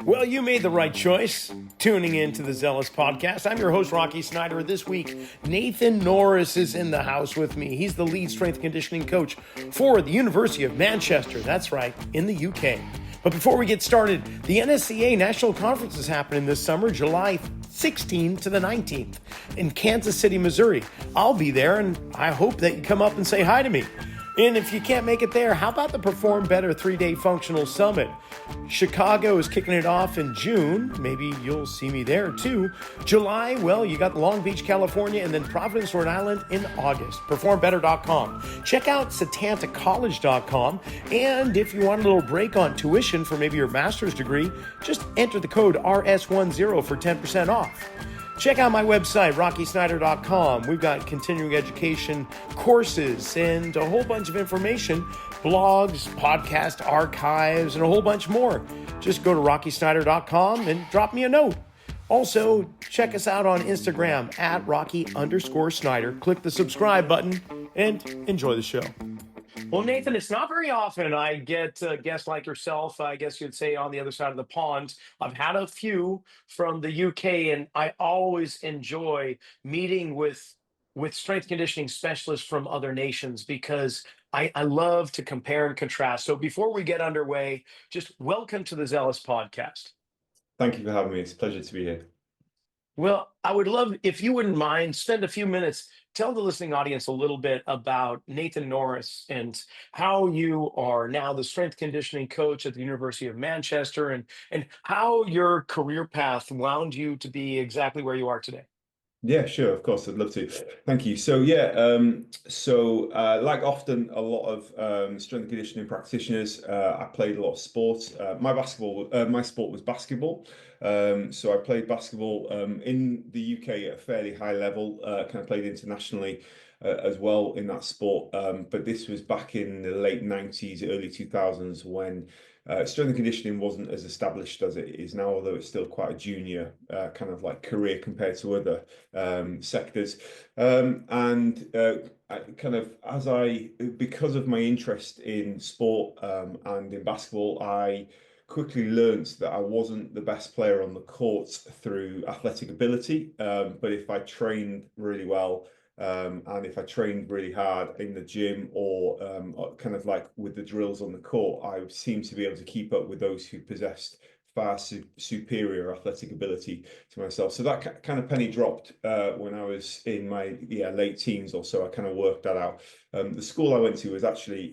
Well, you made the right choice tuning in to the Zealous Podcast. I'm your host, Rocky Snyder. This week, Nathan Norris is in the house with me. He's the lead strength and conditioning coach for the University of Manchester. That's right, in the UK. But before we get started, the NSCA National Conference is happening this summer, July 16th to the 19th in Kansas City, Missouri. I'll be there, and I hope that you come up and say hi to me. And if you can't make it there, how about the Perform Better 3-day functional summit? Chicago is kicking it off in June. Maybe you'll see me there too. July, well, you got Long Beach, California, and then Providence, Rhode Island in August. PerformBetter.com. Check out SatantaCollege.com. And if you want a little break on tuition for maybe your master's degree, just enter the code RS10 for 10% off. Check out my website, RockySnyder.com. We've got continuing education courses and a whole bunch of information, blogs, podcast archives, and a whole bunch more. Just go to RockySnyder.com and drop me a note. Also, check us out on Instagram at Rocky_Snyder. Click the subscribe button and enjoy the show. Well, Nathan, it's not very often I get guests like yourself, I guess you'd say, on the other side of the pond. I've had a few from the UK, and I always enjoy meeting with strength conditioning specialists from other nations because I love to compare and contrast. So before we get underway, just welcome to the Zealous Podcast. Thank you for having me. It's a pleasure to be here. Well, I would love, if you wouldn't mind, spend a few minutes, tell the listening audience a little bit about Nathan Norris and how you are now the strength conditioning coach at the University of Manchester and how your career path wound you to be exactly where you are today. Yeah, sure, of course, I'd love to. Thank you. So like often a lot of strength and conditioning practitioners, I played a lot of sports. My sport was basketball. So I played basketball in the UK at a fairly high level. Kind of played internationally as well in that sport. But this was back in the late 90s, early 2000s when strength and conditioning wasn't as established as it is now, although it's still quite a junior kind of like career compared to other sectors. Because of my interest in sport and in basketball, I quickly learned that I wasn't the best player on the court through athletic ability, but if I trained really well, and if I trained really hard in the gym or kind of like with the drills on the court, I seemed to be able to keep up with those who possessed far superior athletic ability to myself. So that kind of penny dropped when I was in my late teens or so. I kind of worked that out. The school I went to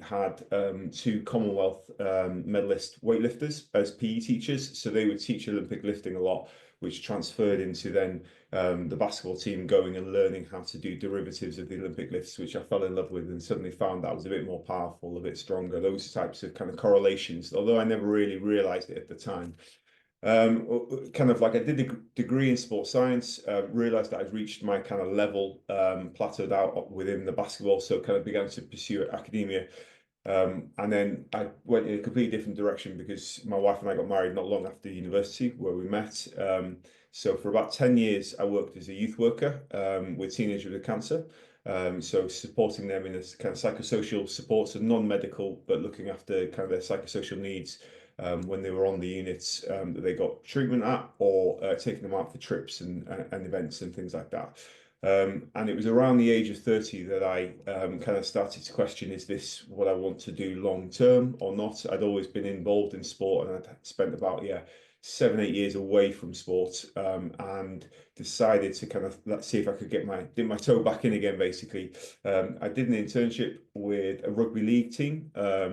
had two Commonwealth medalist weightlifters as PE teachers. So they would teach Olympic lifting a lot, which transferred into then the basketball team going and learning how to do derivatives of the Olympic lifts, which I fell in love with and suddenly found that was a bit more powerful, a bit stronger, those types of kind of correlations, although I never really realized it at the time. Kind of like I did a degree in sports science, realized that I'd reached my kind of level, plateaued out within the basketball, so kind of began to pursue academia. And then I went in a completely different direction because my wife and I got married not long after university where we met. So for about 10 years, I worked as a youth worker with teenagers with cancer. So supporting them in this kind of psychosocial support, so non-medical, but looking after kind of their psychosocial needs when they were on the units that they got treatment at, or taking them out for trips and events and things like that. And it was around the age of 30 that I kind of started to question, is this what I want to do long term or not? I'd always been involved in sport and I'd spent about 7-8 years away from sport, and decided to kind of let's see if I could dip my toe back in again, basically. I did an internship with a rugby league team.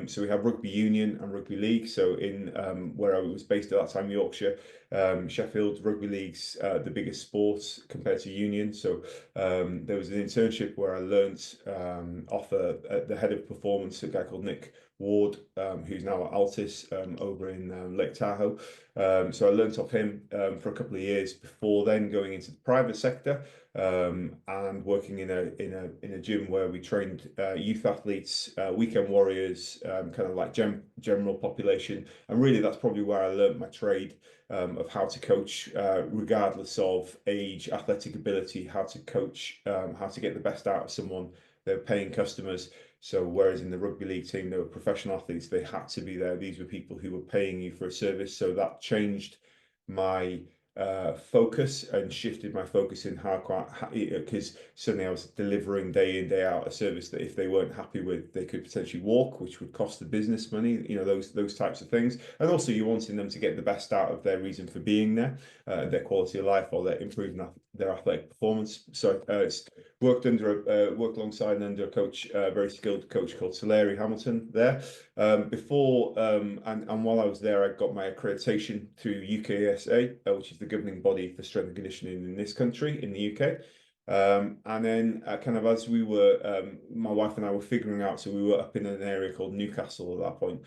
So we have rugby union and rugby league. So in where I was based at that time, Yorkshire, Sheffield, rugby league's the biggest sport compared to union. So there was an internship where I learnt off the head of performance, a guy called Nick Ward, who's now at Altis over in Lake Tahoe. So I learnt off him for a couple of years before then going into the private sector and working in a gym where we trained youth athletes, weekend warriors, kind of like general population. And really, that's probably where I learnt my trade of how to coach, regardless of age, athletic ability, how to coach, how to get the best out of someone. They're paying customers. So whereas in the rugby league team, they were professional athletes, they had to be there. These were people who were paying you for a service. So that changed my focus and shifted my focus in how quite, because suddenly I was delivering day in, day out a service that if they weren't happy with, they could potentially walk, which would cost the business money, those types of things. And also you wanting them to get the best out of their reason for being there, their quality of life, or their improving their athletic performance. So it's worked alongside and under a coach, a very skilled coach called Larry Hamilton there. And while I was there, I got my accreditation through UKSA, which is the governing body for strength and conditioning in this country, in the UK. And then kind of as we were, my wife and I were figuring out, so we were up in an area called Newcastle at that point,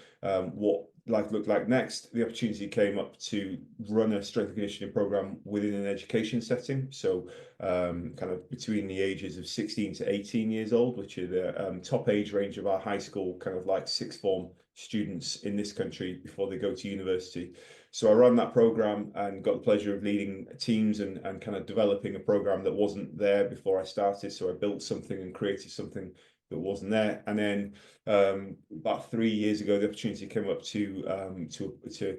what life looked like next. The opportunity came up to run a strength and conditioning program within an education setting. So kind of between the ages of 16 to 18 years old, which are the top age range of our high school, kind of like sixth form students in this country before they go to university. So I ran that program and got the pleasure of leading teams and kind of developing a program that wasn't there before I started. So I built something and created something that wasn't there. And then about 3 years ago, the opportunity came up to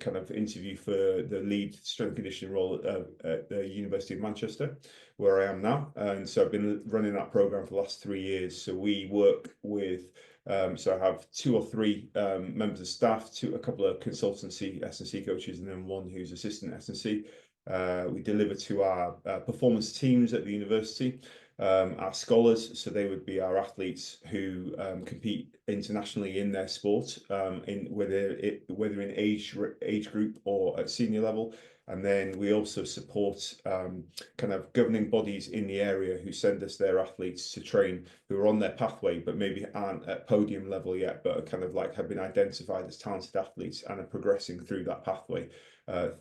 kind of interview for the lead strength and conditioning role at the University of Manchester, where I am now. And so I've been running that program for the last 3 years. So we work with so I have 2 or 3 members of staff, a couple of consultancy S&C coaches, and then one who's assistant S&C. We deliver to our performance teams at the university, our scholars, so they would be our athletes who compete internationally in their sport, whether in age group or at senior level. And then we also support kind of governing bodies in the area who send us their athletes to train, who are on their pathway, but maybe aren't at podium level yet, but are kind of like have been identified as talented athletes and are progressing through that pathway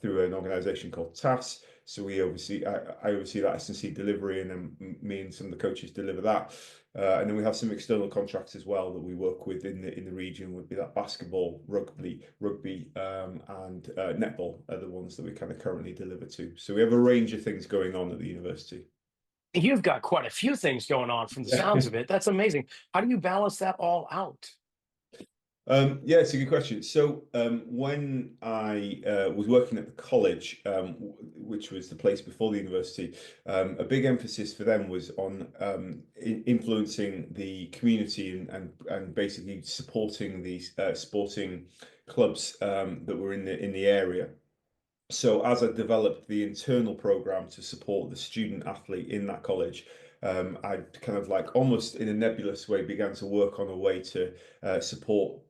through an organisation called TAS. So I oversee that S&C delivery, and then me and some of the coaches deliver that. And then we have some external contracts as well that we work with in the region. Would be that basketball, rugby, and netball are the ones that we kind of currently deliver to. So we have a range of things going on at the university. You've got quite a few things going on from the sounds of it. That's amazing. How do you balance that all out? Yeah, it's a good question. So when I was working at the college, which was the place before the university, a big emphasis for them was on influencing the community and basically supporting these sporting clubs that were in the area. So as I developed the internal program to support the student athlete in that college, I kind of like almost in a nebulous way began to work on a way to support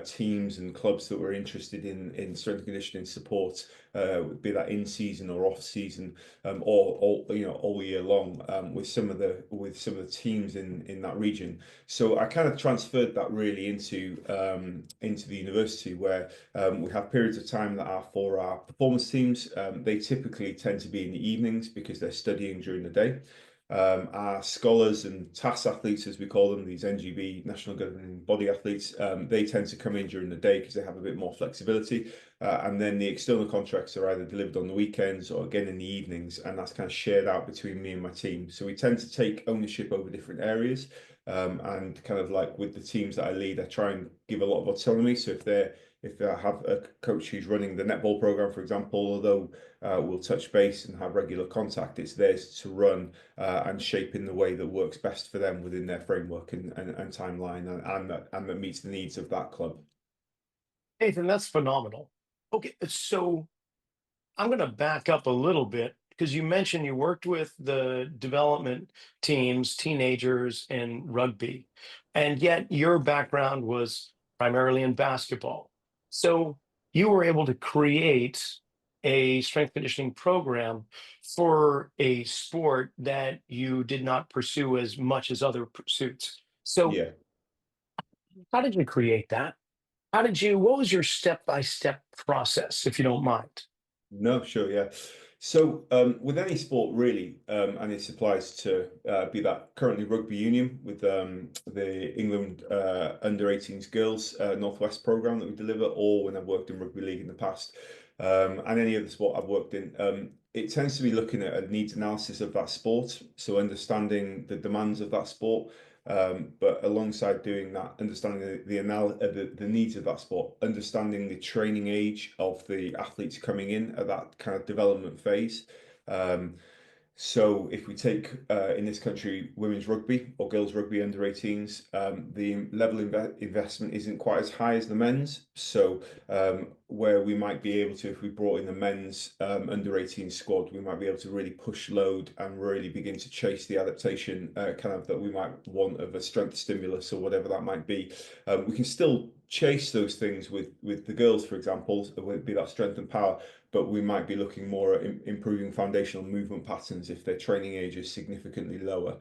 teams and clubs that were interested in strength and conditioning support, be that in season or off season, or all year long, with some of the teams in that region. So I kind of transferred that really into the university, where we have periods of time that are for our performance teams. They typically tend to be in the evenings because they're studying during the day. Our scholars and TAS athletes, as we call them, these NGB, National Governing Body athletes, they tend to come in during the day because they have a bit more flexibility. And then the external contracts are either delivered on the weekends or again in the evenings, and that's kind of shared out between me and my team. So we tend to take ownership over different areas, and kind of like with the teams that I lead, I try and give a lot of autonomy. So if I have a coach who's running the netball program, for example, although we'll touch base and have regular contact, it's theirs to run and shape in the way that works best for them within their framework and timeline, and that meets the needs of that club. Nathan, that's phenomenal. Okay, so I'm going to back up a little bit because you mentioned you worked with the development teams, teenagers in rugby, and yet your background was primarily in basketball. So you were able to create a strength conditioning program for a sport that you did not pursue as much as other pursuits. So Yeah. how did you create that? What was your step-by-step process, if you don't mind? No, sure, yeah. So with any sport really, and this applies to be that currently rugby union with the England under 18s girls Northwest program that we deliver, or when I've worked in rugby league in the past, and any other sport I've worked in, it tends to be looking at a needs analysis of that sport. So understanding the demands of that sport, But alongside doing that, understanding the needs of that sport, understanding the training age of the athletes coming in at that kind of development phase. Um, so if we take in this country women's rugby or girls rugby under 18s, the level of investment isn't quite as high as the men's. So where we might be able to, if we brought in the men's under 18 squad, we might be able to really push load and really begin to chase the adaptation kind of that we might want of a strength stimulus or whatever that might be. We can still chase those things with the girls, for example, would be that strength and power, but we might be looking more at improving foundational movement patterns if their training age is significantly lower.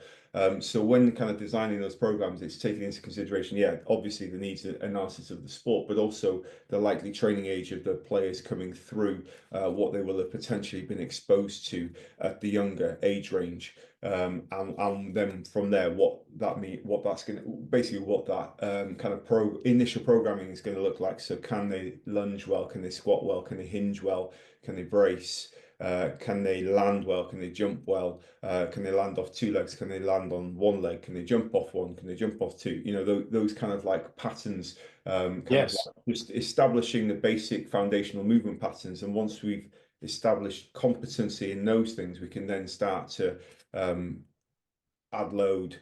So when kind of designing those programs, it's taking into consideration, yeah, obviously the needs analysis of the sport, but also the likely training age of the players coming through, what they will have potentially been exposed to at the younger age range. And then from there, what that's going to basically what that kind of initial programming is going to look like. So can they lunge well? Can they squat well? Can they hinge well? Can they brace? Can they land well? Can they jump well? Can they land off two legs? Can they land on one leg? Can they jump off one? Can they jump off two? You know, those kind of like patterns, kind of Yes. like just establishing the basic foundational movement patterns. And once we've established competency in those things, we can then start to add load,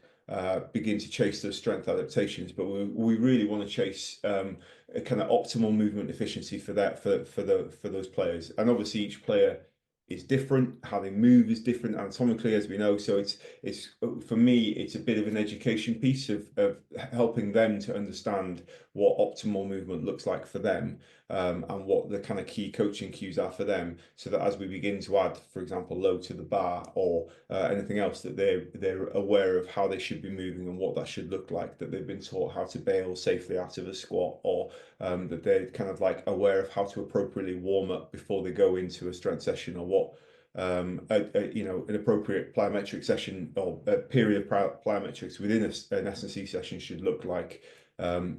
begin to chase those strength adaptations. But we really want to chase a kind of optimal movement efficiency for that for those players. And obviously each player is different, how they move is different anatomically, as we know. So it's for me, it's a bit of an education piece of helping them to understand what optimal movement looks like for them, and what the kind of key coaching cues are for them, so that as we begin to add, for example, load to the bar or anything else, that they're aware of how they should be moving and what that should look like, that they've been taught how to bail safely out of a squat, or that they're kind of like aware of how to appropriately warm up before they go into a strength session, or what you know, an appropriate plyometric session or a period of plyometrics within an S&C session should look like.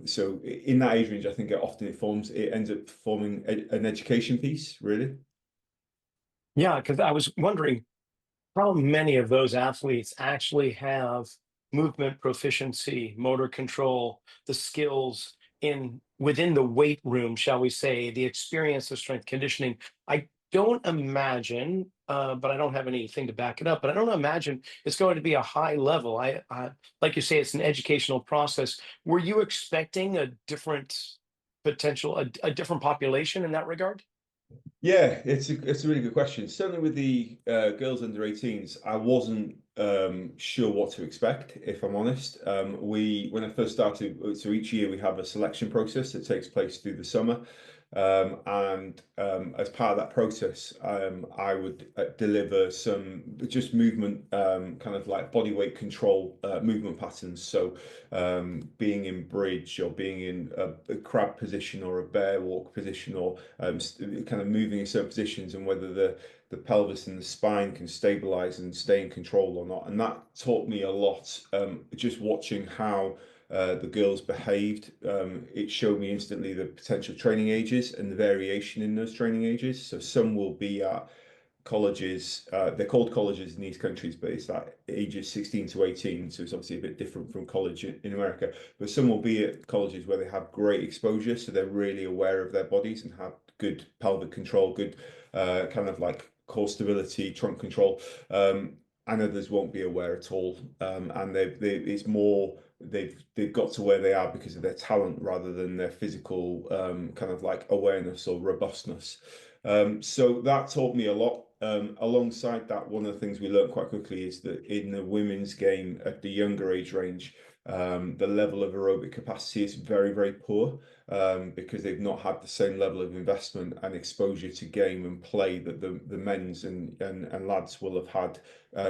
So in that age range, I think it ends up forming an education piece, really. Yeah, because I was wondering how many of those athletes actually have movement proficiency, motor control, the skills in within the weight room, shall we say, the experience of strength conditioning. I don't imagine, but I don't have anything to back it up. But I don't imagine it's going to be a high level. Like you say, it's an educational process. Were you expecting a different potential, a different population in that regard? Yeah, it's a really good question. Certainly with the girls under 18s, I wasn't sure what to expect, if I'm honest. When I first started, so each year we have a selection process that takes place through the summer. And as part of that process, I would deliver some just movement, kind of like body weight control movement patterns. So being in bridge, or being in a crab position or a bear walk position, or kind of moving in certain positions, and whether the pelvis and the spine can stabilize and stay in control or not. And that taught me a lot, just watching how the girls behaved. It showed me instantly the potential training ages and the variation in those training ages. So some will be at colleges, they're called colleges in these countries, but it's like ages 16 to 18. So it's obviously a bit different from college in America. But some will be at colleges where they have great exposure. So they're really aware of their bodies and have good pelvic control, good kind of like core stability, trunk control. And others won't be aware at all. And it's more they've got to where they are because of their talent rather than their physical kind of like awareness or robustness. So that taught me a lot. Alongside that, one of the things we learned quite quickly is that in the women's game at the younger age range, the level of aerobic capacity is very, very poor, because they've not had the same level of investment and exposure to game and play that the men's and lads will have had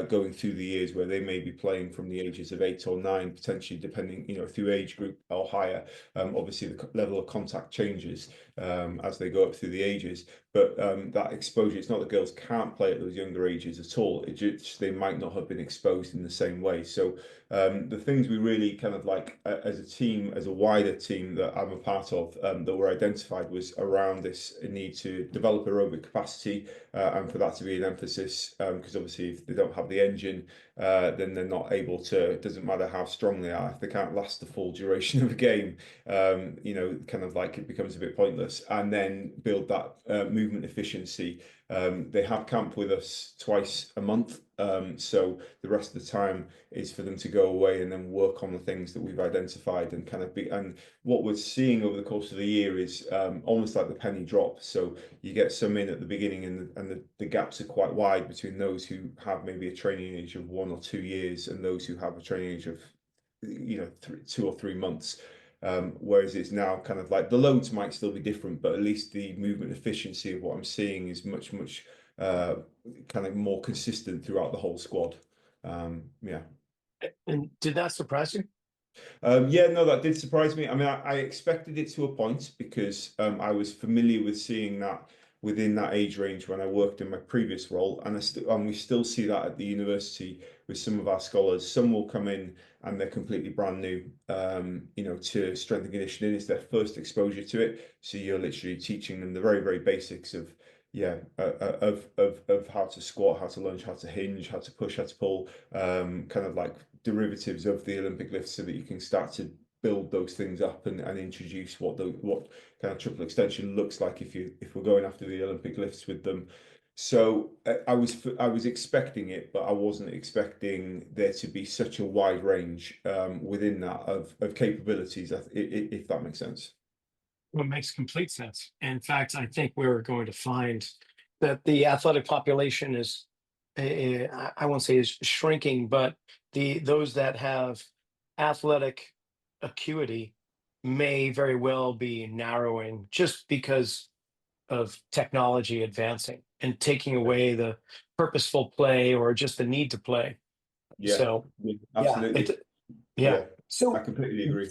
going through the years, where they may be playing from the ages of 8 or 9, potentially, depending, you know, through age group or higher. Obviously, the level of contact changes as they go up through the ages. But that exposure, it's not that girls can't play at those younger ages at all. It just they might not have been exposed in the same way. So the things we really kind of like as a team, as a wider team that I'm a part part of that were identified was around this need to develop aerobic capacity, and for that to be an emphasis, because obviously if they don't have the engine, then they're not able to, it doesn't matter how strong they are, if they can't last the full duration of a game, kind of like it becomes a bit pointless. And then build that movement efficiency. They have camp with us twice a month. So the rest of the time is for them to go away and then work on the things that we've identified and kind of be. And what we're seeing over the course of the year is almost like the penny drop. So you get some in at the beginning, and the gaps are quite wide between those who have maybe a training age of 1 or 2 years and those who have a training age of 2 or 3 months. Whereas it's now kind of like the loads might still be different, but at least the movement efficiency of what I'm seeing is much kind of more consistent throughout the whole squad. Yeah. And did that surprise you? Yeah, no, that did surprise me. I mean, I expected it to a point because I was familiar with seeing that within that age range when I worked in my previous role, and we still see that at the university with some of our scholars. Some will come in and they're completely brand new, to strength and conditioning. It's their first exposure to it, so you're literally teaching them the very basics of of how to squat, how to lunge, how to hinge, how to push, how to pull, kind of like derivatives of the Olympic lifts, so that you can start to build those things up and introduce what kind of triple extension looks like if we're going after the Olympic lifts with them. So I was expecting it, but I wasn't expecting there to be such a wide range within that of capabilities, if that makes sense. Well, it makes complete sense. In fact, I think we're going to find that the athletic population is, I won't say is shrinking, but those that have athletic acuity may very well be narrowing just because of technology advancing and taking away the purposeful play or just the need to play. Yeah, So, yeah, yeah, absolutely. yeah. Yeah, I So completely agree.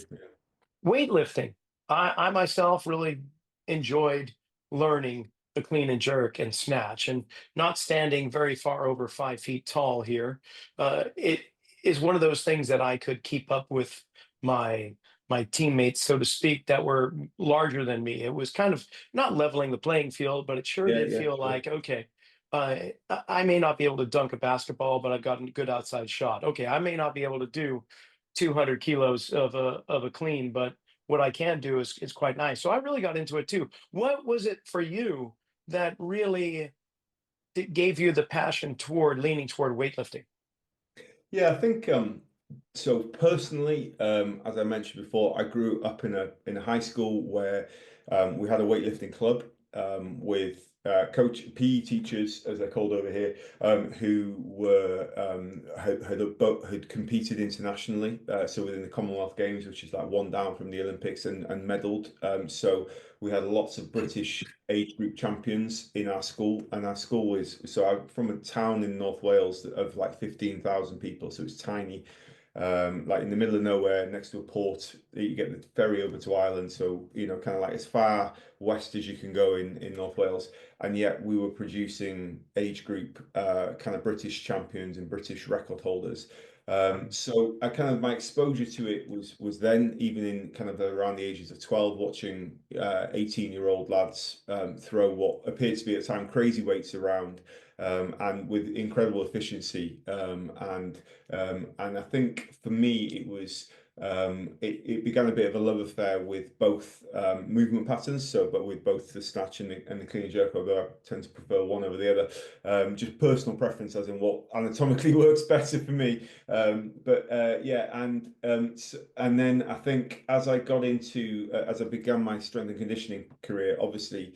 weightlifting. I myself really enjoyed learning the clean and jerk and snatch, and not standing very far over 5 feet tall here. It is one of those things that I could keep up with my my teammates, so to speak, that were larger than me. It was kind of not leveling the playing field, but it sure Yeah, did yeah, feel sure. like, okay, I may not be able to dunk a basketball, but I've got a good outside shot. Okay, I may not be able to do 200 kilos of a clean, but what I can do is quite nice. So I really got into it too. What was it for you that really gave you the passion toward leaning toward weightlifting? Yeah, I think so personally, as I mentioned before, I grew up in a high school where we had a weightlifting club with coach PE teachers, as they're called over here, who were had competed internationally, so within the Commonwealth Games, which is like one down from the Olympics, and medalled. So we had lots of British age group champions in our school, and our school is, so I'm from a town in North Wales of like 15,000 people, so it's tiny, like in the middle of nowhere next to a port. You get the ferry over to Ireland, so kind of like as far west as you can go in North Wales, and yet we were producing age group kind of British champions and British record holders. So I kind of, my exposure to it was then, even in kind of around the ages of 12, watching 18-year-old lads throw what appeared to be at the time crazy weights around, and with incredible efficiency. And I think for me it was it began a bit of a love affair with both movement patterns, but with both the snatch and the clean and jerk, although I tend to prefer one over the other. Just personal preference, as in what anatomically works better for me. Yeah, and then I think as I got into as I began my strength and conditioning career, obviously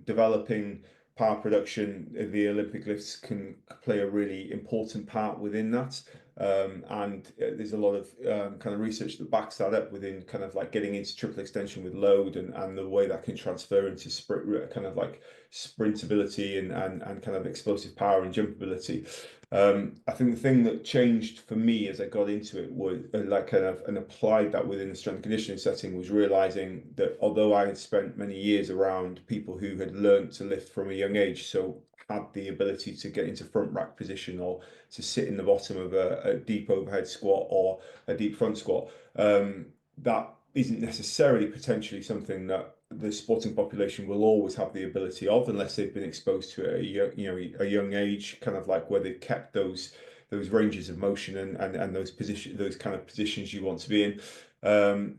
developing power production, the Olympic lifts can play a really important part within that. And there's a lot of kind of research that backs that up within kind of like getting into triple extension with load, and the way that can transfer into sprint, kind of like sprintability and kind of explosive power and jump ability. I think the thing that changed for me as I got into it was like kind of and applied that within the strength and conditioning setting, was realizing that although I had spent many years around people who had learned to lift from a young age, so had the ability to get into front rack position or to sit in the bottom of a deep overhead squat or a deep front squat, that isn't necessarily potentially something that the sporting population will always have the ability of, unless they've been exposed to it at a young age, kind of like where they've kept those ranges of motion and those kind of positions you want to be in.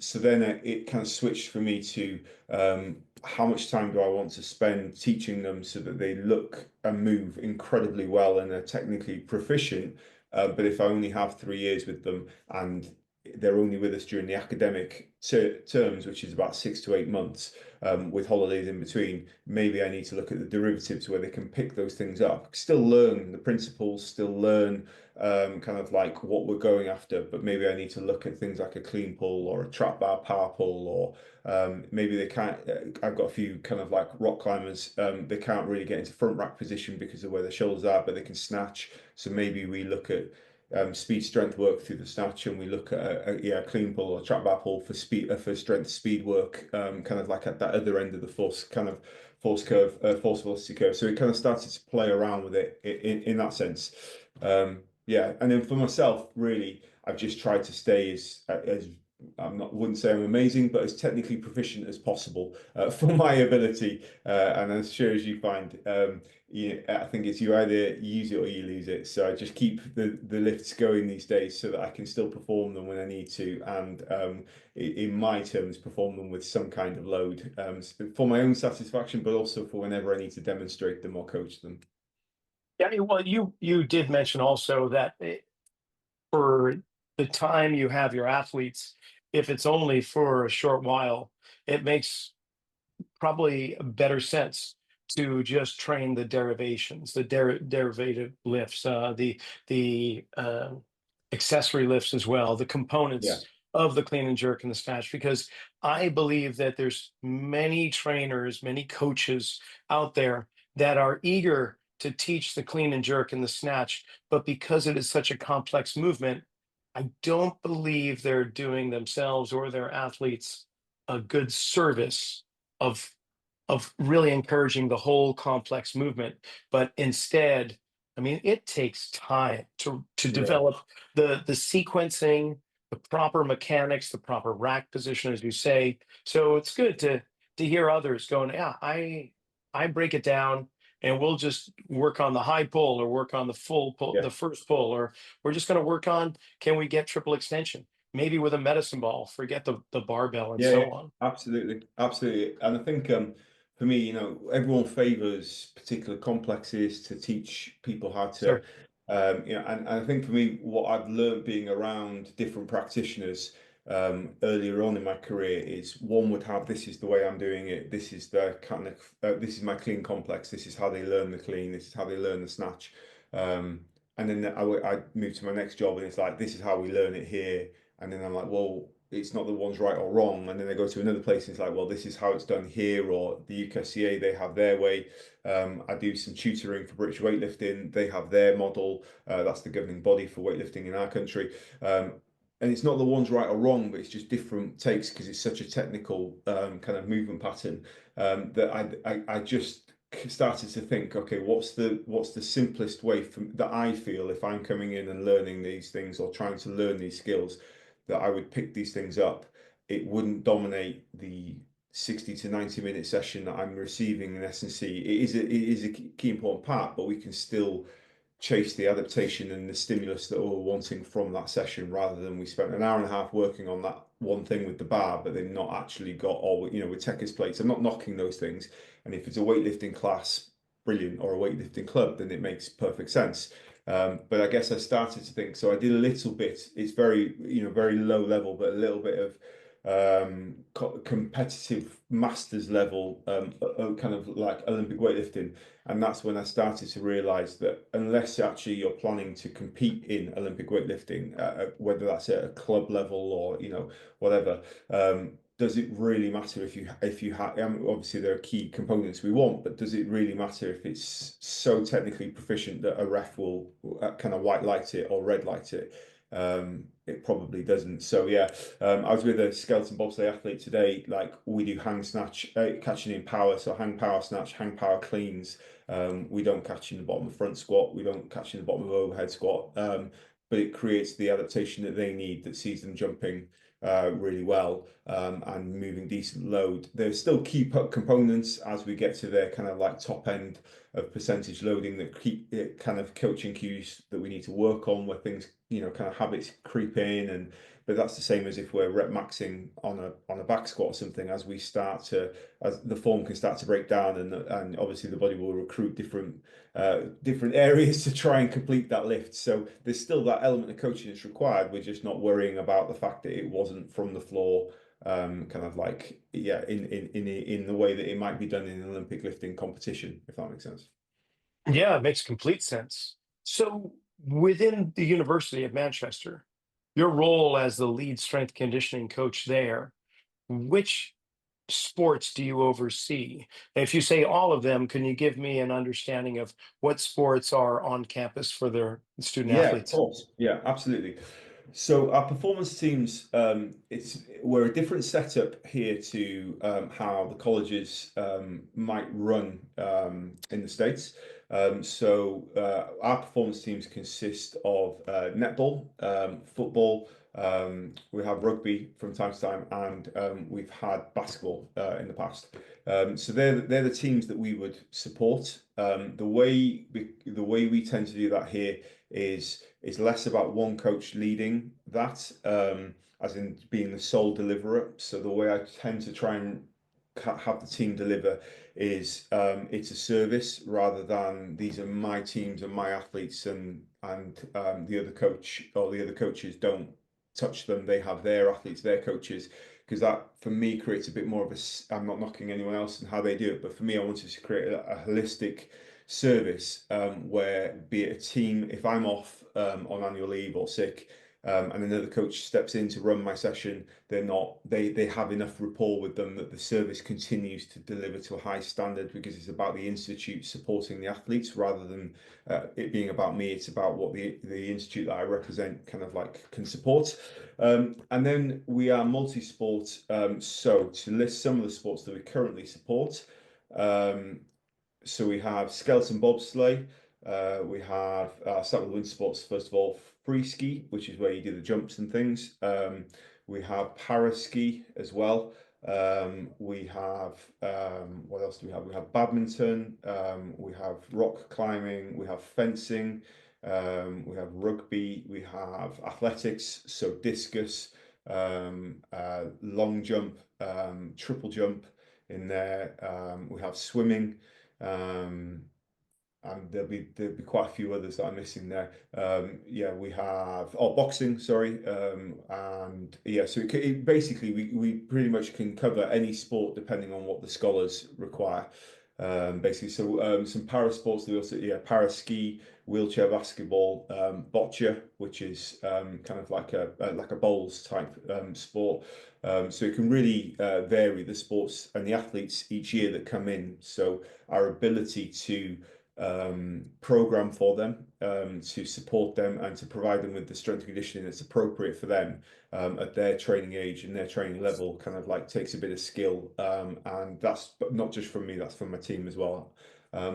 So then it kind of switched for me to how much time do I want to spend teaching them so that they look and move incredibly well and are technically proficient. But if I only have 3 years with them and they're only with us during the academic terms, which is about 6 to 8 months, with holidays in between, maybe I need to look at the derivatives where they can pick those things up, still learn the principles, still learn kind of like what we're going after, but maybe I need to look at things like a clean pull or a trap bar power pull, or maybe they can't. I've got a few kind of like rock climbers, they can't really get into front rack position because of where their shoulders are, but they can snatch. So maybe we look at speed strength work through the snatch, and we look at a clean pull or trap bar pull for speed for strength speed work, kind of like at that other end of the force kind of force curve, force velocity curve. So we kind of started to play around with it in that sense. Yeah, and then for myself, really, I've just tried to stay as wouldn't say I'm amazing, but as technically proficient as possible for my ability. And as sure as you find, I think it's you either use it or you lose it. So I just keep the lifts going these days so that I can still perform them when I need to, and in my terms, perform them with some kind of load, for my own satisfaction, but also for whenever I need to demonstrate them or coach them. Yeah, well, you did mention also that for the time you have your athletes, if it's only for a short while, it makes probably better sense to just train the derivations, the derivative lifts, the accessory lifts as well, the Yeah, components of the clean and jerk and the snatch, because I believe that there's many trainers, many coaches out there that are eager to teach the clean and jerk and the snatch, but because it is such a complex movement, I don't believe they're doing themselves or their athletes a good service of really encouraging the whole complex movement. But instead, I mean, it takes time to yeah, develop the sequencing, the proper mechanics, the proper rack position, as you say. So it's good to hear others going, yeah, I break it down and we'll just work on the high pull or work on the full pull, yeah. the first pull, or we're just going to work on, can we get triple extension? Maybe with a medicine ball, forget the barbell and Yeah, yeah, so on. absolutely, absolutely. And I think for me, everyone favors particular complexes to teach people how to, Sure. and I think for me, what I've learned being around different practitioners earlier on in my career is one would have, this is the way I'm doing it, this is the kind of this is my clean complex, this is how they learn the clean, this is how they learn the snatch. And then I move to my next job and it's like, this is how we learn it here. And then I'm like, well, it's not the one's right or wrong. And then they go to another place and it's like, well, this is how it's done here, or the UKCA, they have their way. I do some tutoring for British weightlifting. They have their model. That's the governing body for weightlifting in our country. And it's not the one's right or wrong, but it's just different takes because it's such a technical kind of movement pattern, that I just started to think, okay, what's the simplest way that I feel if I'm coming in and learning these things or trying to learn these skills, that I would pick these things up. It wouldn't dominate the 60 to 90-minute session that I'm receiving in S&C. It is a key important part, but we can still chase the adaptation and the stimulus that we're wanting from that session, rather than we spent an hour and a half working on that one thing with the bar, but they've not actually got all, with Tekker's plates. I'm not knocking those things. And if it's a weightlifting class, brilliant, or a weightlifting club, then it makes perfect sense. But I guess I started to think, so I did a little bit, it's very, very low level, but a little bit of competitive masters level, kind of like Olympic weightlifting. And that's when I started to realize that unless actually you're planning to compete in Olympic weightlifting, whether that's at a club level or, whatever, does it really matter if you have, obviously there are key components we want, but does it really matter if it's so technically proficient that a ref will kind of white light it or red light it? It probably doesn't. So yeah, I was with a skeleton bobsleigh athlete today. Like, we do hang snatch, catching in power, so hang power snatch, hang power cleans. We don't catch in the bottom of front squat. We don't catch in the bottom of overhead squat. But it creates the adaptation that they need, that sees them jumping really well, and moving decent load. There's still key components as we get to their kind of like top end of percentage loading that keep it kind of coaching cues that we need to work on, where things, kind of habits creep in. And but that's the same as if we're rep maxing on a back squat or something. As the form can start to break down, and obviously the body will recruit different areas to try and complete that lift. So there's still that element of coaching that's required. We're just not worrying about the fact that it wasn't from the floor, kind of like, in the way that it might be done in an Olympic lifting competition, if that makes sense. Yeah, it makes complete sense. So within the University of Manchester, your role as the lead strength conditioning coach there, which sports do you oversee? If you say all of them, can you give me an understanding of what sports are on campus for their student Yeah, of athletes? course. Yeah, absolutely. So our performance teams, we're a different setup here to how the colleges might run in the States. Our performance teams consist of netball, football. We have rugby from time to time, and we've had basketball in the past. So they're the teams that we would support. The way we tend to do that here is less about one coach leading that, as in being the sole deliverer. So the way I tend to try and have the team deliver is, it's a service rather than these are my teams and my athletes, and the other coach or the other coaches don't touch them. They have their athletes, their coaches, because that for me creates a bit more of a. I'm not knocking anyone else and how they do it, but for me, I wanted to create a holistic service, where, be it a team, if I'm off on annual leave or sick, and another coach steps in to run my session, they have enough rapport with them that the service continues to deliver to a high standard, because it's about the institute supporting the athletes rather than it being about me. It's about what the institute that I represent kind of like can support. And then we are multi-sport. So to list some of the sports that we currently support, so we have skeleton bobsleigh. We have start with winter sports first of all. Free ski, which is where you do the jumps and things. We have para ski as well. We have what else do we have? We have badminton. We have rock climbing. We have fencing. We have rugby. We have athletics, so discus, long jump, triple jump in there. We have swimming. And there'll be quite a few others that I'm missing there. Yeah, we have boxing, sorry, and yeah. So basically we pretty much can cover any sport depending on what the scholars require. Basically, so some para sports. We also, para ski, wheelchair basketball, boccia, which is kind of like a bowls type sport. So it can really vary the sports and the athletes each year that come in. So our ability to program for them, to support them, and to provide them with the strength and conditioning that's appropriate for them at their training age and their training level, kind of like takes a bit of skill, and that's not just from me, that's from my team as well.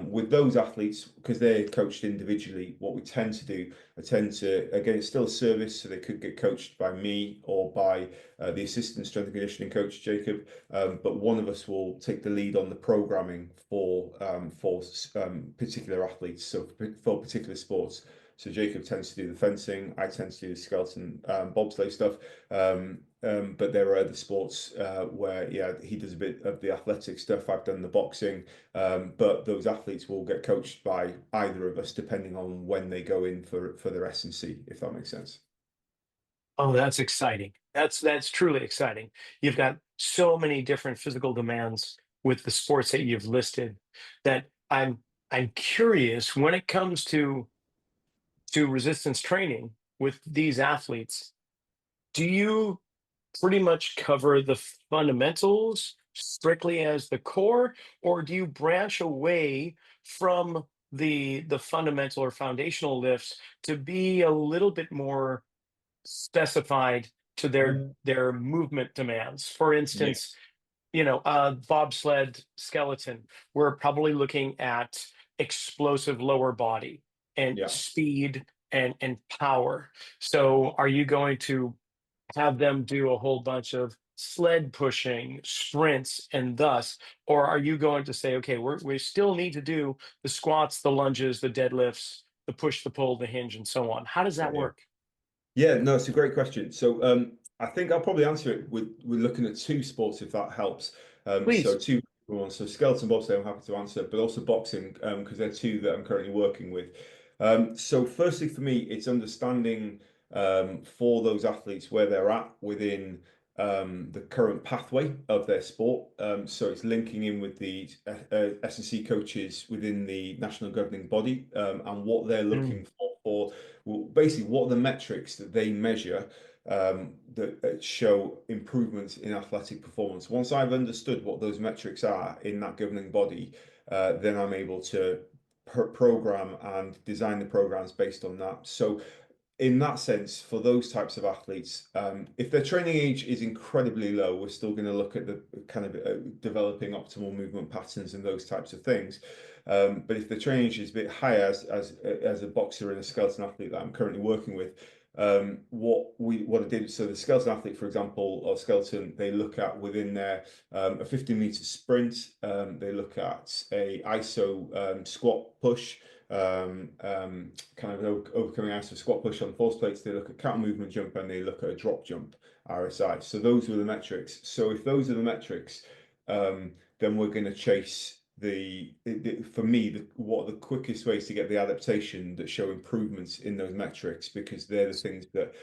With those athletes, because they're coached individually, what we tend to do, I tend to, again, it's still a service, so they could get coached by me or by the assistant strength and conditioning coach, Jacob, but one of us will take the lead on the programming for particular athletes, so for particular sports. So Jacob tends to do the fencing, I tend to do the skeleton bobsleigh stuff. But there are other sports where, he does a bit of the athletic stuff. I've done the boxing, but those athletes will get coached by either of us depending on when they go in for their S&C, if that makes sense. Oh, that's exciting. That's truly exciting. You've got so many different physical demands with the sports that you've listed that I'm curious when it comes to resistance training with these athletes. Do you pretty much cover the fundamentals strictly as the core, or do you branch away from the fundamental or foundational lifts to be a little bit more specified to their movement demands? For Yeah, instance, bobsled skeleton, we're probably looking at explosive lower body and yeah. speed and power. So are you going to have them do a whole bunch of sled pushing, sprints, and thus, or are you going to say, okay, we still need to do the squats, the lunges, the deadlifts, the push, the pull, the hinge, and so on? How does that Yeah. work? Yeah, no, it's a great question. So I think I'll probably answer it with we're looking at two sports if that helps. So Please. two ones. So skeleton bobsleigh I'm happy to answer, but also boxing because they're two that I'm currently working with. So firstly for me, it's understanding for those athletes where they're at within the current pathway of their sport. So it's linking in with the S&C coaches within the national governing body and what they're Mm, looking for well, basically, what are the metrics that they measure that show improvements in athletic performance? Once I've understood what those metrics are in that governing body, then I'm able to program and design the programs based on that. So in that sense, for those types of athletes, if their training age is incredibly low, we're still going to look at the kind of developing optimal movement patterns and those types of things. But if the training age is a bit higher, as a boxer and a skeleton athlete that I'm currently working with, what I did, so the skeleton athlete, for example, or skeleton, they look at within their a 15-meter sprint, they look at a ISO squat push kind of overcoming ISO squat push on force plates. They look at counter movement jump and they look at a drop jump RSI. So those were the metrics. So if those are the metrics, then we're going to chase for me, what are the quickest ways to get the adaptation that show improvements in those metrics, because they're the things that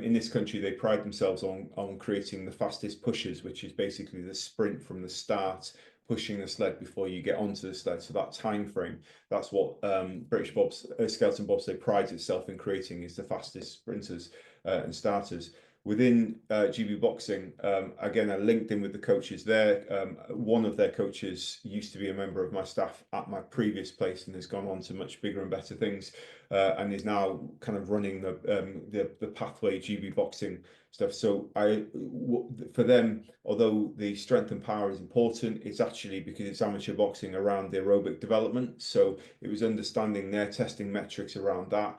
in this country they pride themselves on creating the fastest pushes, which is basically the sprint from the start, pushing the sled before you get onto the sled. So that time frame, that's what British skeleton bobsleigh prides itself in creating, is the fastest sprinters and starters. Within GB boxing, again, I linked in with the coaches there. One of their coaches used to be a member of my staff at my previous place and has gone on to much bigger and better things, and is now kind of running the pathway GB boxing stuff. So for them, although the strength and power is important, it's actually because it's amateur boxing around the aerobic development. So it was understanding their testing metrics around that.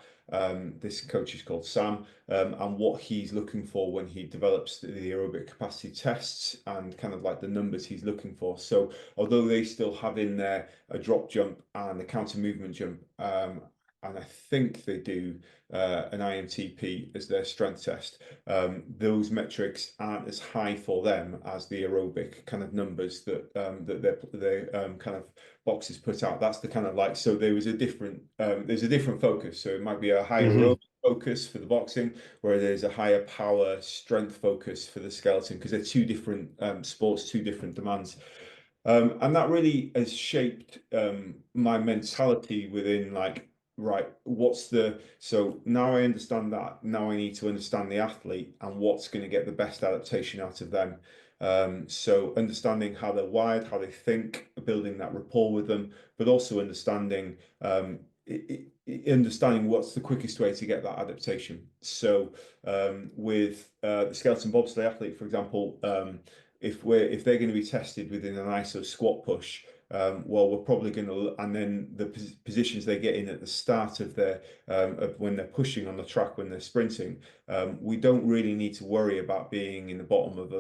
This coach is called Sam, and what he's looking for when he develops the aerobic capacity tests and kind of like the numbers he's looking for. So although they still have in there a drop jump and a counter movement jump, and I think they do an IMTP as their strength test. Those metrics aren't as high for them as the aerobic kind of numbers that their kind of boxes put out. That's the kind of like, so there's a different focus. So it might be a higher hmm aerobic focus for the boxing, where there's a higher power strength focus for the skeleton, because they're two different sports, two different demands. And that really has shaped my mentality within like, right, so now I understand that. Now I need to understand the athlete and what's going to get the best adaptation out of them. So understanding how they're wired, how they think, building that rapport with them, but also understanding what's the quickest way to get that adaptation. So with the skeleton bobsleigh athlete, for example, if they're going to be tested within an ISO squat push, well, we're probably going to, and then the positions they get in at the start of their of when they're pushing on the track, when they're sprinting, we don't really need to worry about being in the bottom of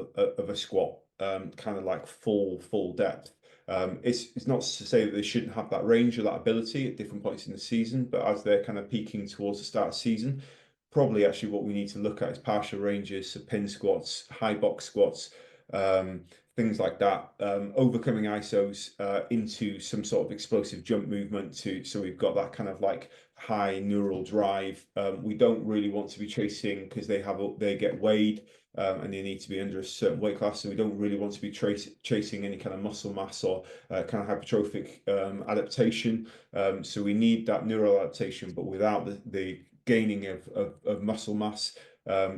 a squat, kind of like full depth. It's not to say that they shouldn't have that range or that ability at different points in the season, but as they're kind of peaking towards the start of season, probably actually what we need to look at is partial ranges, so pin squats, high box squats, um, things like that, overcoming ISOs into some sort of explosive jump movement so we've got that kind of like high neural drive. We don't really want to be chasing because they get weighed and they need to be under a certain weight class, so we don't really want to be chasing any kind of muscle mass or kind of hypertrophic adaptation. So we need that neural adaptation, but without the gaining of muscle mass.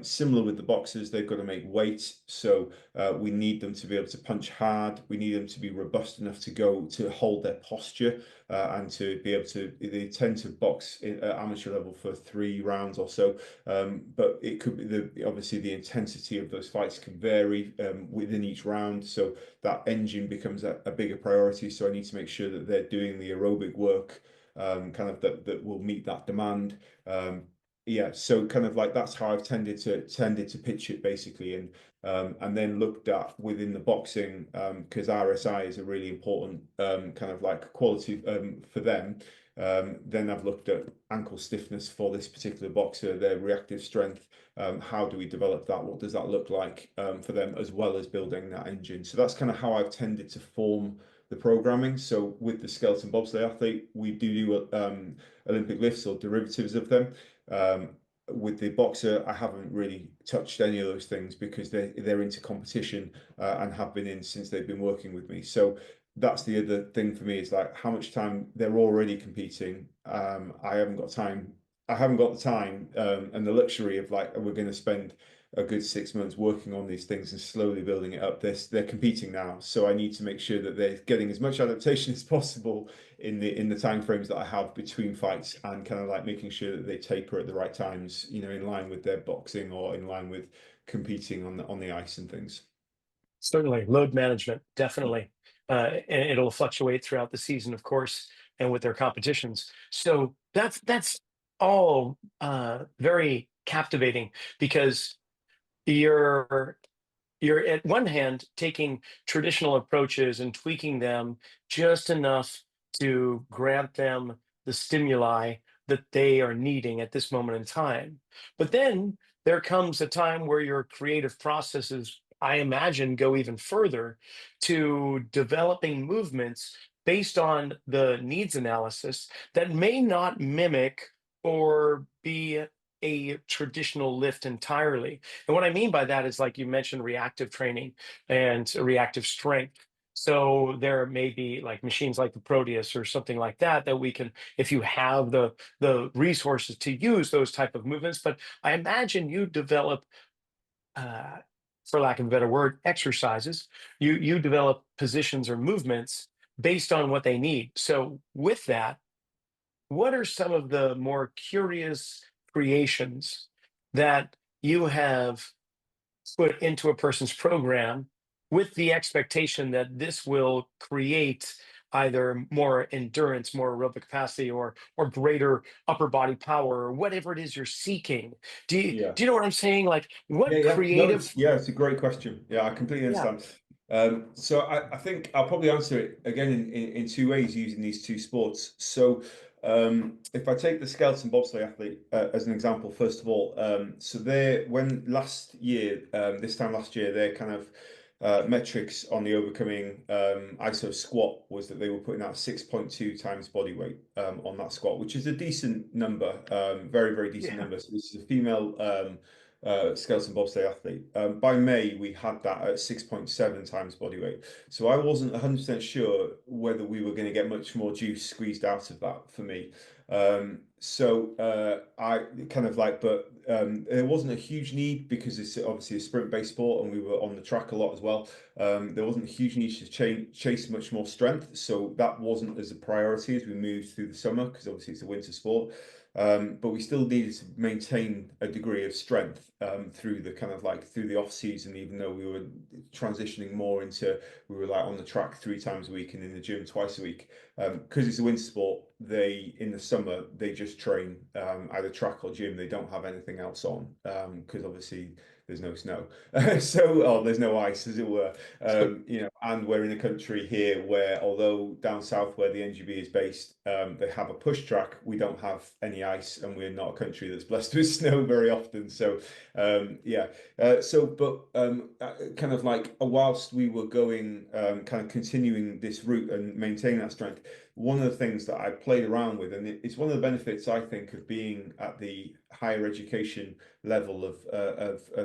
Similar with the boxers, they've got to make weight, so we need them to be able to punch hard. We need them to be robust enough to hold their posture and to be able to. They tend to box at amateur level for 3 rounds or so, but it could be obviously the intensity of those fights can vary within each round. So that engine becomes a bigger priority. So I need to make sure that they're doing the aerobic work, kind of that will meet that demand. Yeah, so kind of like that's how I've tended to pitch it basically, and then looked at within the boxing, because RSI is a really important kind of like quality for them. Then I've looked at ankle stiffness for this particular boxer, their reactive strength. How do we develop that? What does that look like for them, as well as building that engine? So that's kind of how I've tended to form the programming. So with the skeleton bobsleigh athlete, we do Olympic lifts or derivatives of them. Um, with the boxer, I haven't really touched any of those things because they're into competition and have been in since they've been working with me. So that's the other thing for me, is like how much time they're already competing. I haven't got time. I haven't got the time and the luxury of like we're going to spend a good 6 months working on these things and slowly building it up. They're competing now, so I need to make sure that they're getting as much adaptation as possible in the time frames that I have between fights, and kind of like making sure that they taper at the right times, in line with their boxing or in line with competing on the ice and things. Certainly, load management, definitely. And it'll fluctuate throughout the season, of course, and with their competitions. So that's all very captivating because you're you're at one hand taking traditional approaches and tweaking them just enough to grant them the stimuli that they are needing at this moment in time. But then there comes a time where your creative processes, I imagine, go even further to developing movements based on the needs analysis that may not mimic or be a traditional lift entirely. And what I mean by that is, like you mentioned, reactive training and reactive strength. So there may be like machines like the Proteus or something like that that we can, if you have the resources to use those type of movements. But I imagine you develop, uh, for lack of a better word, exercises. You develop positions or movements based on what they need. So with that, what are some of the more curious creations that you have put into a person's program with the expectation that this will create either more endurance, more aerobic capacity, or greater upper body power, or whatever it is you're seeking? Yeah. Do you know what I'm saying? Like, Yeah, what yeah. No, creative? it's a great question. Yeah, I completely Yeah, understand. So I think I'll probably answer it again in two ways using these two sports. So if I take the skeleton bobsleigh athlete as an example, first of all, so they when last year, this time last year, their kind of metrics on the overcoming ISO squat was that they were putting out 6.2 times body weight on that squat, which is a decent number, very, very decent yeah. number. So this is a female skeleton bobsleigh athlete. By May, we had that at 6.7 times body weight. So I wasn't 100% sure whether we were going to get much more juice squeezed out of that for me. I kind of like, but there wasn't a huge need because it's obviously a sprint-based sport and we were on the track a lot as well. There wasn't a huge need to chase much more strength. So that wasn't as a priority as we moved through the summer because obviously it's a winter sport. But we still needed to maintain a degree of strength through the kind of like through the off season, even though we were transitioning more into we were like on the track 3 times a week and in the gym twice a week. Because it's a winter sport, they in the summer they just train either track or gym. They don't have anything else on because obviously there's no snow, there's no ice, as it were. And we're in a country here where, although down south where the NGB is based, they have a push track. We don't have any ice, and we're not a country that's blessed with snow very often. So, kind of like whilst we were going, kind of continuing this route and maintaining that strength, one of the things that I played around with, and it's one of the benefits I think of being at the higher education level of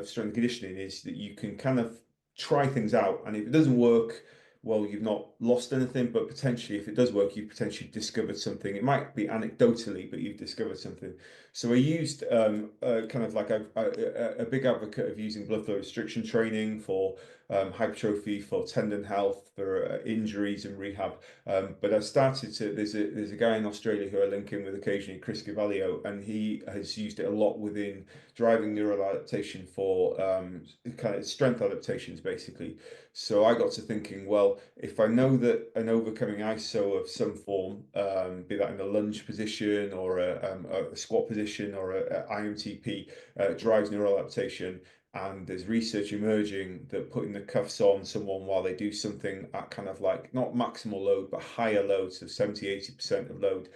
strength and conditioning, is that you can kind of try things out, and if it doesn't work, well, you've not lost anything, but potentially if it does work, you've potentially discovered something. It might be anecdotally, but you've discovered something. So I used kind of like a big advocate of using blood flow restriction training for hypertrophy, for tendon health, for injuries and rehab. But I started to, there's a guy in Australia who I link in with occasionally, Chris Gavalio, and he has used it a lot within driving neural adaptation for kind of strength adaptations, basically. So I got to thinking, well, if I know that an overcoming ISO of some form, be that in a lunge position or a squat position or a IMTP, drives neural adaptation, and there's research emerging that putting the cuffs on someone while they do something at kind of like not maximal load, but higher load, so 70-80% of load,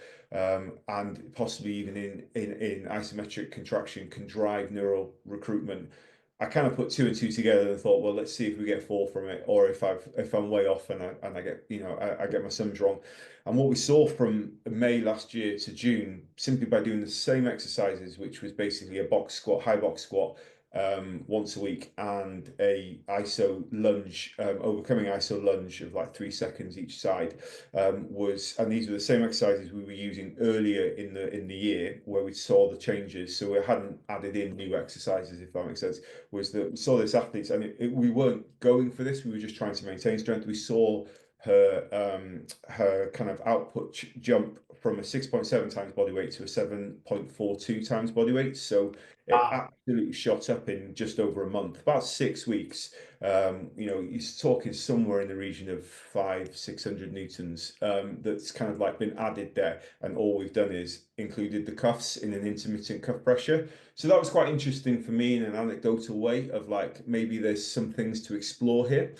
and possibly even in isometric contraction can drive neural recruitment. I kind of put two and two together and thought, well, let's see if we get four from it, or if I'm way off and I get I get my sums wrong. And what we saw from May last year to June, simply by doing the same exercises, which was basically a box squat, high box squat, once a week, and a ISO lunge, overcoming ISO lunge of like 3 seconds each side, and these were the same exercises we were using earlier in the year where we saw the changes. So we hadn't added in new exercises, if that makes sense. Was that we saw this athletes, and we weren't going for this. We were just trying to maintain strength. We saw her kind of output jump from a 6.7 times body weight to a 7.42 times body weight. So it absolutely shot up in just over a month, about 6 weeks. You're talking somewhere in the region of 500-600 newtons, that's kind of like been added there. And all we've done is included the cuffs in an intermittent cuff pressure. So that was quite interesting for me in an anecdotal way of like, maybe there's some things to explore here.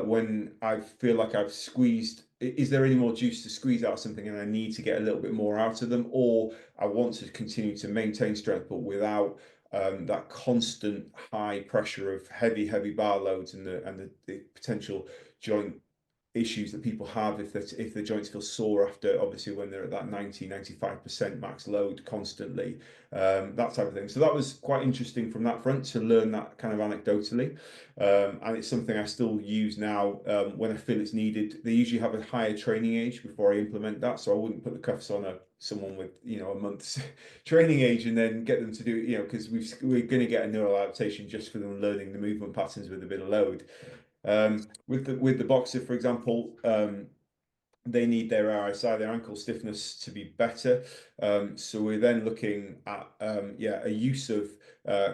When I feel like I've squeezed, is there any more juice to squeeze out of something and I need to get a little bit more out of them, or I want to continue to maintain strength but without that constant high pressure of heavy bar loads and the potential joint issues that people have if the joints feel sore after, obviously when they're at that 90-95% max load constantly, that type of thing. So that was quite interesting from that front to learn that kind of anecdotally, and it's something I still use now when I feel it's needed. They usually have a higher training age before I implement that, so I wouldn't put the cuffs on someone with a month's training age and then get them to do because we're going to get a neural adaptation just for them learning the movement patterns with a bit of load. With the boxer, for example, they need their RSI, their ankle stiffness, to be better. So we're then looking at a use of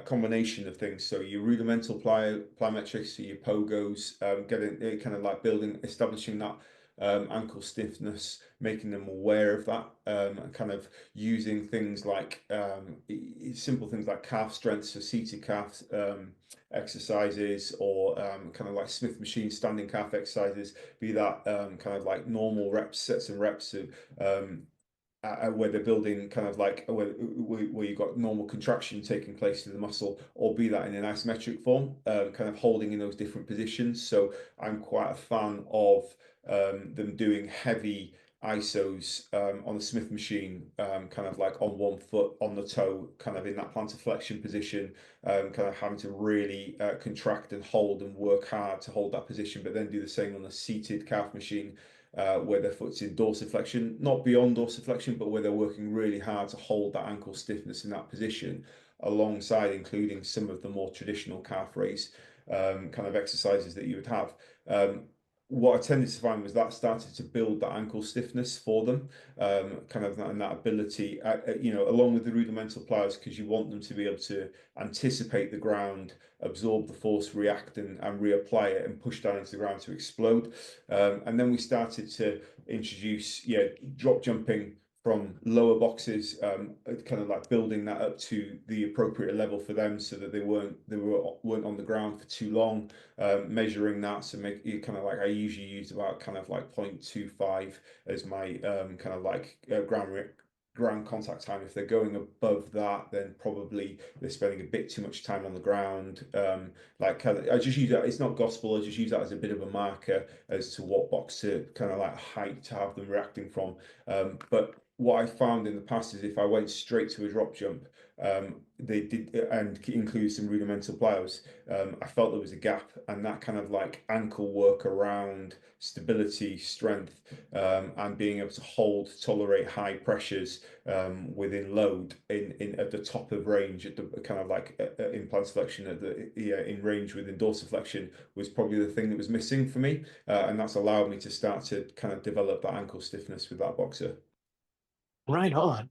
combination of things. So your rudimental plyometrics, so your pogos, getting kind of like establishing that ankle stiffness, making them aware of that, and kind of using things like simple things like calf strength, so seated calf exercises, or kind of like Smith machine standing calf exercises, be that kind of like normal reps, sets and reps of where they're building kind of like where you've got normal contraction taking place in the muscle, or be that in an isometric form, kind of holding in those different positions. So I'm quite a fan of them doing heavy ISOs on the Smith machine, kind of like on one foot on the toe, kind of in that plantar flexion position, kind of having to really contract and hold and work hard to hold that position, but then do the same on the seated calf machine, where their foot's in dorsiflexion, not beyond dorsiflexion, but where they're working really hard to hold that ankle stiffness in that position, alongside including some of the more traditional calf raise kind of exercises that you would have. What I tended to find was that started to build that ankle stiffness for them, kind of and that ability, along with the rudimental pliers, because you want them to be able to anticipate the ground, absorb the force, react and reapply it, and push down into the ground to explode. And then we started to introduce, drop jumping from lower boxes, kind of like building that up to the appropriate level for them, so that they weren't on the ground for too long, measuring that. So make you kind of like, I usually use about kind of like 0.25 as my kind of like ground contact time. If they're going above that, then probably they're spending a bit too much time on the ground. I just use that, it's not gospel, I just use that as a bit of a marker as to what box to kind of like height to have them reacting from. But what I found in the past is if I went straight to a drop jump, they did and include some rudimental plows. I felt there was a gap, and that kind of like ankle work around stability, strength, and being able to hold, tolerate high pressures within load in at the top of range at the kind of like in plantar flexion at the in range within dorsiflexion was probably the thing that was missing for me, and that's allowed me to start to kind of develop that ankle stiffness with that boxer. Right on.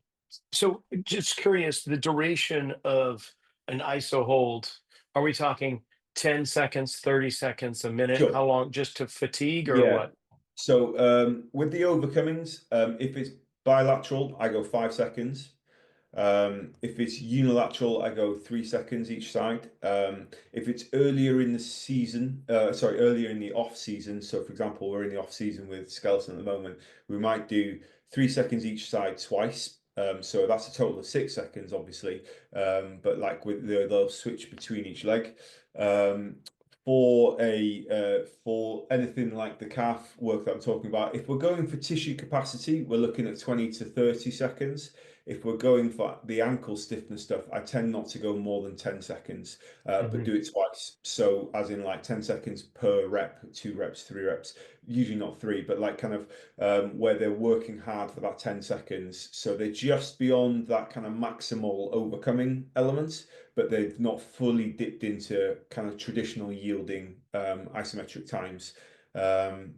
So just curious, the duration of an ISO hold, are we talking 10 seconds, 30 seconds, a minute? Sure. How long? Just to fatigue or Yeah. what? So with the overcomings, if it's bilateral, I go 5 seconds. If it's unilateral, I go 3 seconds each side. If it's earlier in the season, sorry, earlier in the off season. So, for example, we're in the off season with skeleton at the moment. We might do 3 seconds each side twice. So that's a total of 6 seconds, obviously. But like they'll switch between each leg. Um, for anything like the calf work that I'm talking about, if we're going for tissue capacity, we're looking at 20 to 30 seconds. If we're going for the ankle stiffness stuff, I tend not to go more than 10 seconds, but Mhm. do it twice. So, as in like 10 seconds per rep, 2 reps, 3 reps, usually not three, but like kind of where they're working hard for that 10 seconds. So they're just beyond that kind of maximal overcoming element, but they've not fully dipped into kind of traditional yielding isometric times,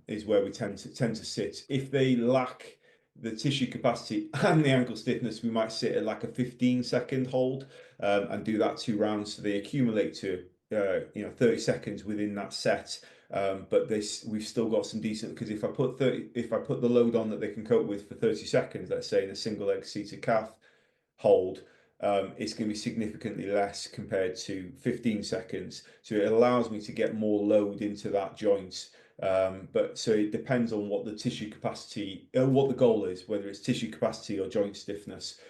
is where we tend to sit. If they lack the tissue capacity and the ankle stiffness, we might sit at like a 15-second hold, and do that 2 rounds. So they accumulate to 30 seconds within that set. But we've still got some decent, because if I put the load on that they can cope with for 30 seconds, let's say in a single leg seated calf hold, it's going to be significantly less compared to 15 seconds. So it allows me to get more load into that joint. But so it depends on what the tissue capacity, what the goal is, whether it's tissue capacity or joint stiffness.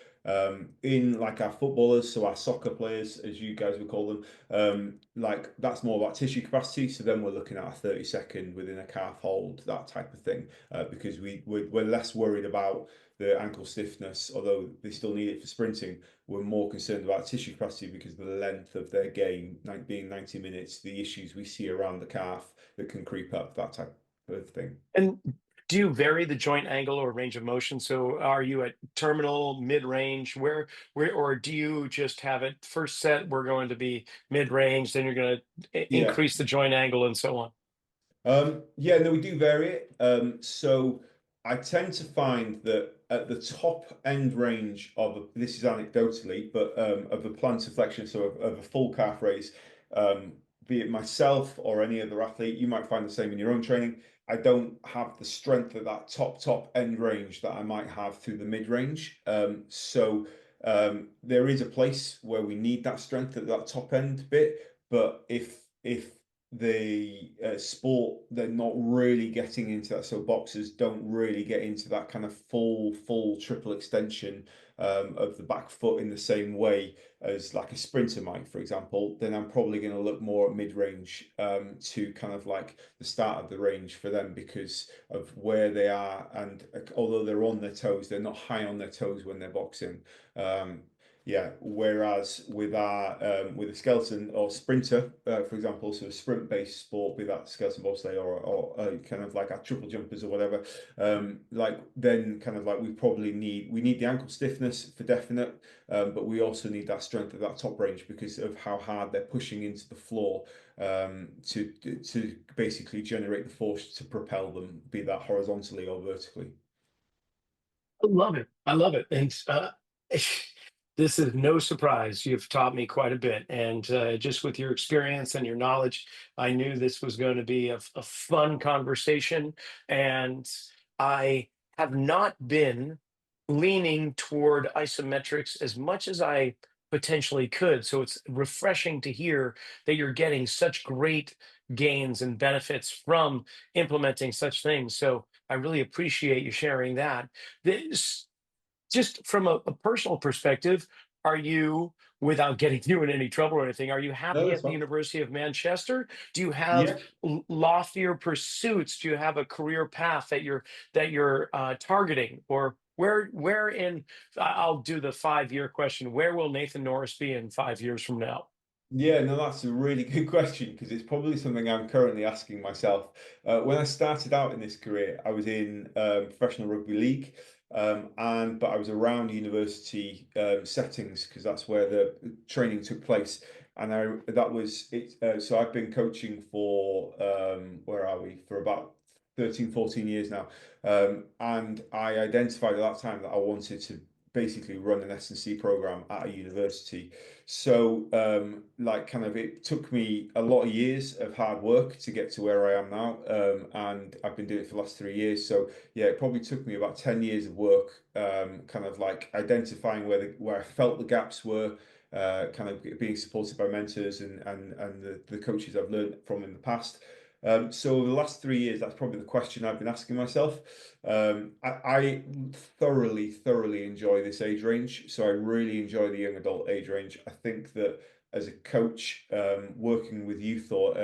In like our footballers, so our soccer players, as you guys would call them, like that's more about tissue capacity. So then we're looking at a 30-second within a calf hold, that type of thing, because we're less worried about the ankle stiffness, although they still need it for sprinting. We're more concerned about tissue capacity because of the length of their game, being 90 minutes, the issues we see around the calf that can creep up, that type of thing. And do you vary the joint angle or range of motion? So are you at terminal, mid-range, where, or do you just have it first set, we're going to be mid-range, then you're going to Yeah. increase the joint angle and so on? Yeah, no, we do vary it. So I tend to find that at the top end range this is anecdotally, but of a plantar flexion, so of a full calf raise, be it myself or any other athlete, you might find the same in your own training. I don't have the strength at that top end range that I might have through the mid range. There is a place where we need that strength at that top end bit, but if the sport, they're not really getting into that, so boxers don't really get into that kind of full triple extension of the back foot in the same way as like a sprinter might, for example. Then I'm probably going to look more at mid-range, to kind of like the start of the range for them, because of where they are, and although they're on their toes, they're not high on their toes when they're boxing. Yeah, whereas with a skeleton or sprinter, for example, so a sprint-based sport, be that skeleton bobsleigh or kind of like our triple jumpers or whatever, like then kind of like we need the ankle stiffness for definite, but we also need that strength at that top range because of how hard they're pushing into the floor, to basically generate the force to propel them, be that horizontally or vertically. I love it. I love it. And this is no surprise. You've taught me quite a bit. And just with your experience and your knowledge, I knew this was going to be a fun conversation. And I have not been leaning toward isometrics as much as I potentially could. So it's refreshing to hear that you're getting such great gains and benefits from implementing such things. So I really appreciate you sharing that. This, just from a personal perspective, are you, without getting you in any trouble or anything, are you No, happy that's at the fine. University of Manchester? Do you have Yeah. loftier pursuits? Do you have a career path that you're targeting, or I'll do the 5-year question. Where will Nathan Norris be in 5 years from now? Yeah, no, that's a really good question because it's probably something I'm currently asking myself. When I started out in this career, I was in professional rugby league, but I was around university settings because that's where the training took place, and that was it. So I've been coaching for where are we for about 13, 14 years now, and I identified at that time that I wanted to basically run an S&C program at a university. So, it took me a lot of years of hard work to get to where I am now, and I've been doing it for the last 3 years. So, yeah, it probably took me about 10 years of work, identifying where I felt the gaps were, being supported by mentors and the coaches I've learned from in the past. So the last 3 years, that's probably the question I've been asking myself. I thoroughly enjoy this age range. So I really enjoy the young adult age range. I think that as a coach, working with youth or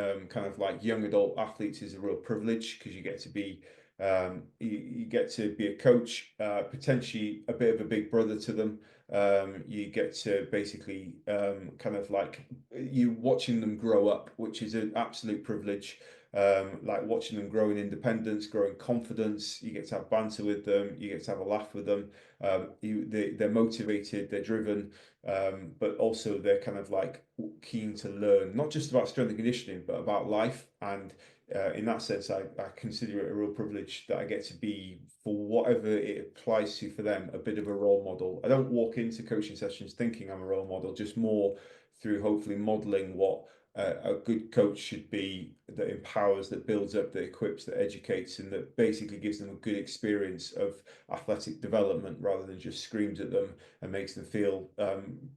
young adult athletes is a real privilege because you get to be you get to be a coach, potentially a bit of a big brother to them. You get to basically you watching them grow up, which is an absolute privilege. Like watching them grow in independence, grow in confidence. You get to have banter with them. You get to have a laugh with them. They're motivated, they're driven, but also they're keen to learn, not just about strength and conditioning, but about life. And in that sense, I consider it a real privilege that I get to be, for whatever it applies to for them, a bit of a role model. I don't walk into coaching sessions thinking I'm a role model, just more through hopefully modeling what a good coach should be, that empowers, that builds up, that equips, that educates, and that basically gives them a good experience of athletic development rather than just screams at them and makes them feel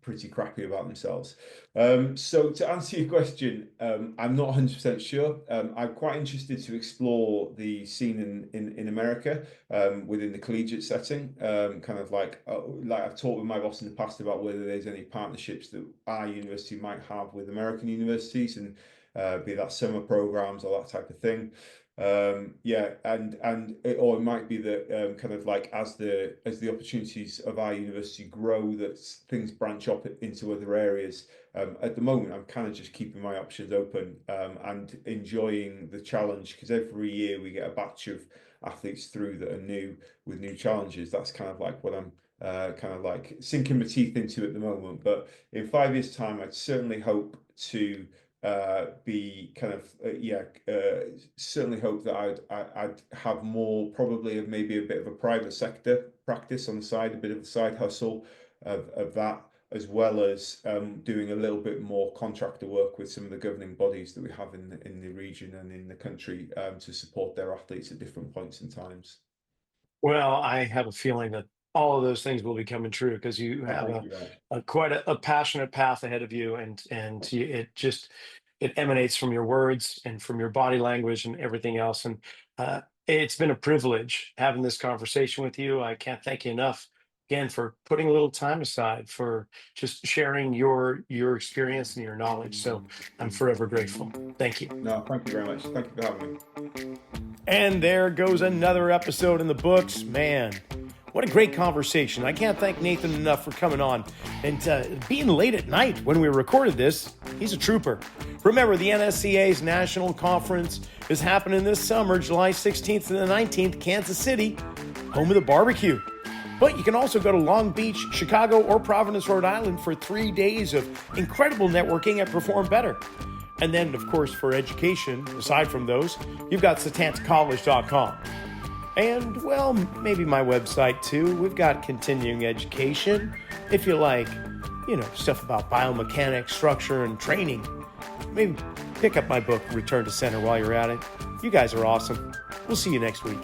pretty crappy about themselves. So to answer your question, I'm not 100% sure. I'm quite interested to explore the scene in America within the collegiate setting. Like I've talked with my boss in the past about whether there's any partnerships that our university might have with American universities, and be that summer programs or that type of thing. Or it might be that as the opportunities of our university grow, that things branch up into other areas. At the moment, I'm kind of just keeping my options open and enjoying the challenge, because every year we get a batch of athletes through that are new with new challenges. That's kind of like what I'm sinking my teeth into at the moment. But in 5 years' time, I'd certainly hope to certainly hope that I'd have more, probably, of maybe a bit of a private sector practice on the side, a bit of a side hustle of that, as well as doing a little bit more contractor work with some of the governing bodies that we have in the region and in the country, to support their athletes at different points in times. Well, I have a feeling that all of those things will be coming true, because you Oh, have thank you, Raj. quite a passionate path ahead of you, and it emanates from your words and from your body language and everything else. And it's been a privilege having this conversation with you. I can't thank you enough again for putting a little time aside for just sharing your experience and your knowledge. So I'm forever grateful. Thank you. No, thank you very much. Thank you for having me. And there goes another episode in the books. Man, what a great conversation. I can't thank Nathan enough for coming on and being late at night when we recorded this. He's a trooper. Remember, the NSCA's National Conference is happening this summer, July 16th to the 19th, Kansas City, home of the barbecue. But you can also go to Long Beach, Chicago, or Providence, Rhode Island for 3 days of incredible networking at Perform Better. And then, of course, for education, aside from those, you've got SatantaCollege.com. And, well, maybe my website too. We've got continuing education. If you like, stuff about biomechanics, structure, and training, maybe pick up my book, Return to Center, while you're at it. You guys are awesome. We'll see you next week.